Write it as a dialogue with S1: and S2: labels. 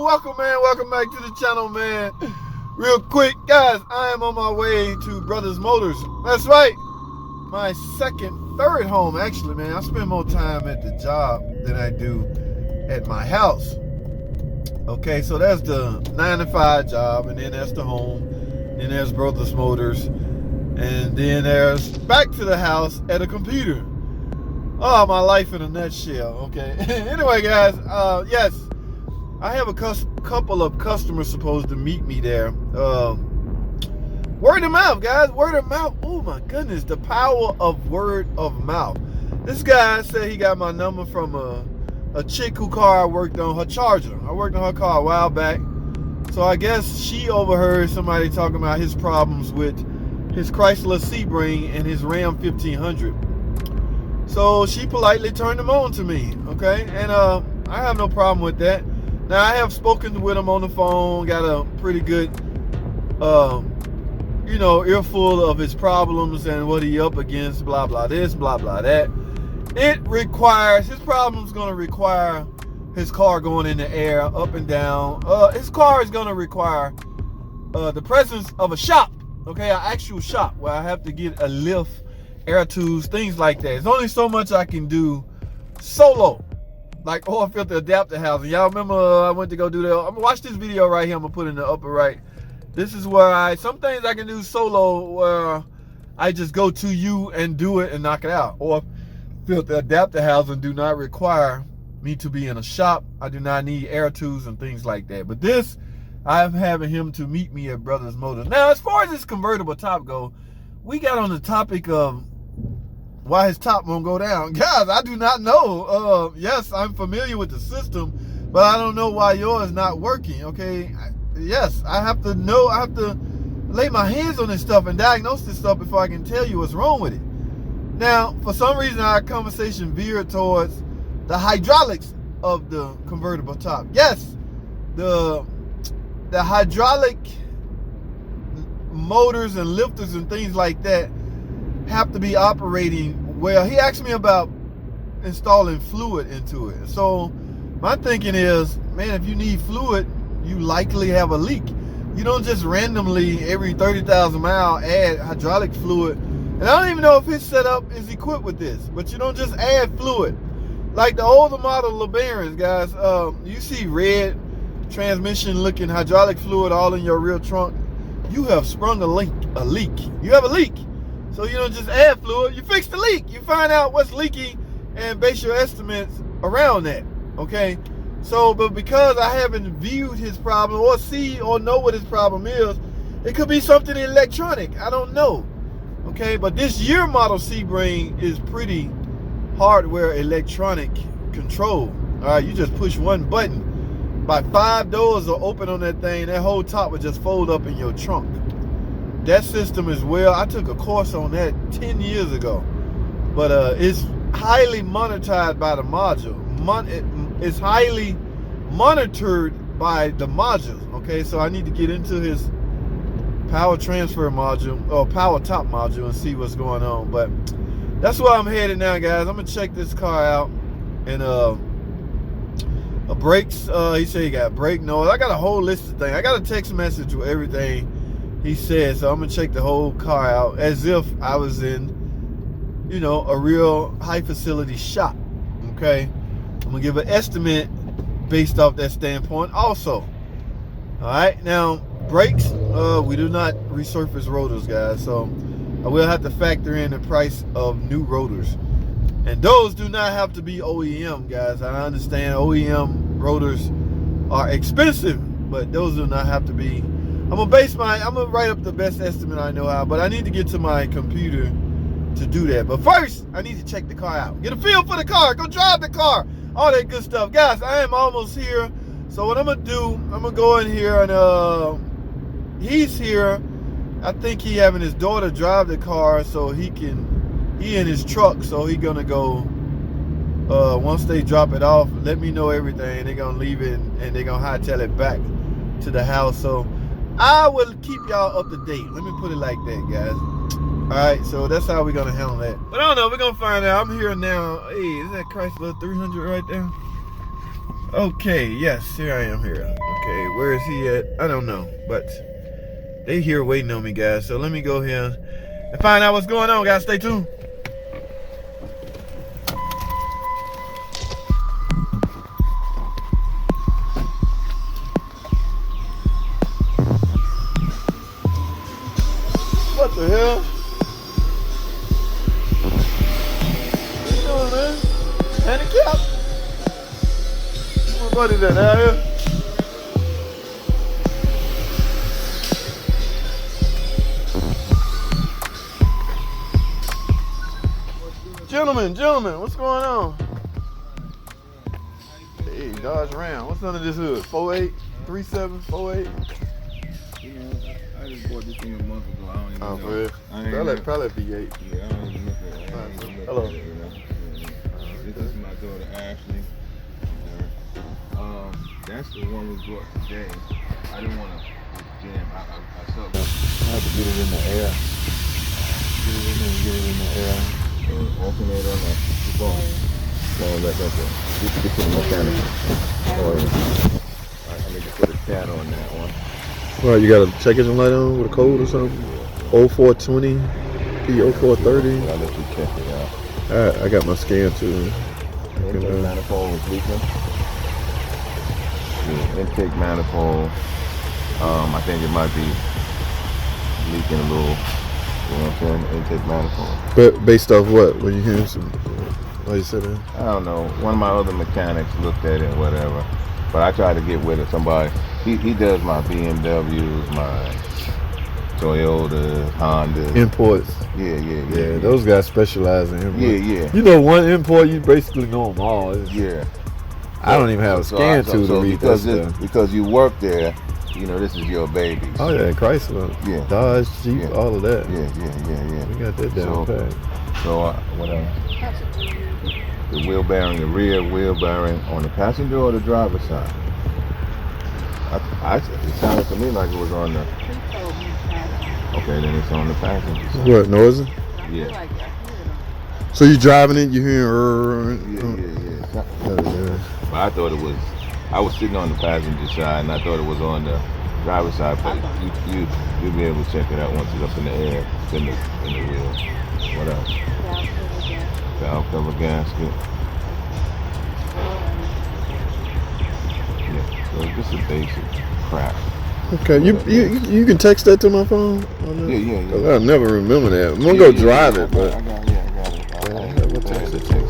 S1: welcome, man. Welcome back to the channel, man. Real quick, guys, I am on my way to Brothers Motors. That's right, my third home, actually, man. I spend more time at the job than I do at my house. Okay, so that's the 9 to 5 job, and then that's the home. Then there's Brothers Motors, and then there's back to the house at a computer. Oh, my life in a nutshell. Okay. Anyway, guys, yes, I have a couple of customers supposed to meet me there. Word of mouth, guys. Word of mouth. Oh my goodness, the power of word of mouth. This guy said he got my number from a chick whose car I worked on, her Charger. I worked on her car a while back. So I guess she overheard somebody talking about his problems with his Chrysler Sebring and his Ram 1500. So she politely turned them on to me, okay? And I have no problem with that. Now, I have spoken with him on the phone, got a pretty good, earful of his problems and what he up against, blah, blah this, blah, blah that. His problem's gonna require his car going in the air, up and down. His car is gonna require the presence of a shop, okay? An actual shop where I have to get a lift, air tools, things like that. There's only so much I can do solo, like oil filter adapter housing. Y'all remember I went to go do that? I'm gonna watch this video right here. I'm gonna put in the upper right. This is where some things I can do solo, where I just go to you and do it and knock it out. Or filter adapter housing do not require me to be in a shop. I do not need air tools and things like that. But this, I'm having him to meet me at Brothers Motors. Now, as far as this convertible top go, we got on the topic of why his top won't go down. Guys, I do not know. Yes, I'm familiar with the system, but I don't know why yours not working, okay? Yes, I have to know. I have to lay my hands on this stuff and diagnose this stuff before I can tell you what's wrong with it. Now, for some reason, our conversation veered towards the hydraulics of the convertible top. Yes, the hydraulic motors and lifters and things like that have to be operating well. He asked me about installing fluid into it. So my thinking is, man, if you need fluid, you likely have a leak. You don't just randomly every 30,000 miles add hydraulic fluid. And I don't even know if his setup is equipped with this, but you don't just add fluid. Like the older model LeBarons, guys, you see red transmission looking hydraulic fluid all in your rear trunk. You have sprung a leak. You have a leak. So you don't just add fluid, you fix the leak. You find out what's leaking and base your estimates around that, okay? So, but because I haven't viewed his problem or see or know what his problem is, it could be something electronic, I don't know, okay? But this year model Sebring is pretty hardware electronic control. All right, you just push one button. By 5 doors are open on that thing, that whole top would just fold up in your trunk. That system is I took a course on that 10 years ago, but it's highly monitored by the module. It's highly monitored by the modules, okay? So I need to get into his power transfer module or power top module and see what's going on. But that's where I'm headed now, guys. I'm gonna check this car out. And brakes, he said he got brake noise. I got a whole list of things. I got a text message with everything he said, so I'm gonna check the whole car out as if I was in, a real high facility shop, okay? I'm gonna give an estimate based off that standpoint also. All right, now brakes, we do not resurface rotors, guys, so I will have to factor in the price of new rotors. And those do not have to be OEM, guys. I understand OEM rotors are expensive, but those do not have to be. I'm gonna write up the best estimate I know how, but I need to get to my computer to do that. But first, I need to check the car out. Get a feel for the car, go drive the car, all that good stuff. Guys, I am almost here. So what I'm gonna do, I'm gonna go in here and he's here. I think he having his daughter drive the car so he in his truck, so he gonna go, once they drop it off, let me know everything. They're gonna leave it and they're gonna hightail it back to the house. So I will keep y'all up to date. Let me put it like that, guys. All right, so that's how we're gonna handle that. But I don't know, we're gonna find out. I'm here now. Hey, is that Chrysler 300 right there? Okay, yes, here I am here. Okay, where is he at? I don't know, but they here waiting on me, guys. So let me go here and find out what's going on, guys. Stay tuned. What the hell? What you doing, man? Handicap? My buddy that out here. Gentlemen, what's going on? Hey, Dodge Ram. What's under this hood? 48, 37, 48?
S2: I just bought this thing a month ago. I don't even know.
S1: Probably B8.
S2: Yeah, I don't even look at it.
S1: Hello.
S2: This is my daughter Ashley. That's the one we bought today. I didn't want to jam. I saw it. I had to get it in the air. Get it in the air. Alternate on that. Keep on. Going back up there. Get to the mechanic. I need to put a cat on that one.
S1: Well, you got a check engine light on with a code or something? 0420 P0430.
S2: I'll let you check it out.
S1: Alright, I got my scan too.
S2: Intake manifold was leaking. Yeah, intake manifold. I think it might be leaking a little. You know what I'm saying? Intake manifold.
S1: But based off what? When you hearing some? Why you said that?
S2: I don't know. One of my other mechanics looked at it and whatever. But I tried to get with it. Somebody. He does my BMWs, my Toyota, Honda.
S1: Imports.
S2: Yeah.
S1: Those guys specialize in imports.
S2: Yeah.
S1: You know, one import, you basically know them all.
S2: Yeah.
S1: I don't even have a scan tool to read that stuff.
S2: Because you work there, you know, this is your baby.
S1: Oh yeah, Chrysler, Dodge, Jeep, all of that.
S2: Yeah.
S1: We got that down pat.
S2: So what else? The wheel bearing, the rear wheel bearing on the passenger or the driver's side? It sounded to me like it was on the. Okay, then it's on the passenger side.
S1: What, noisy?
S2: Yeah.
S1: So you driving it, you hearing?
S2: Yeah. But I thought it was. I was sitting on the passenger side, and I thought it was on the driver's side. But you'll be able to check it out once it's up in the air, it's in the wheel. What else? Valve cover gasket. Yeah, so it's just a basic crap.
S1: Okay, you can text that to my phone?
S2: Yeah.
S1: I never remember that. I'm gonna go drive it, but.
S2: I got it. We'll text it to you.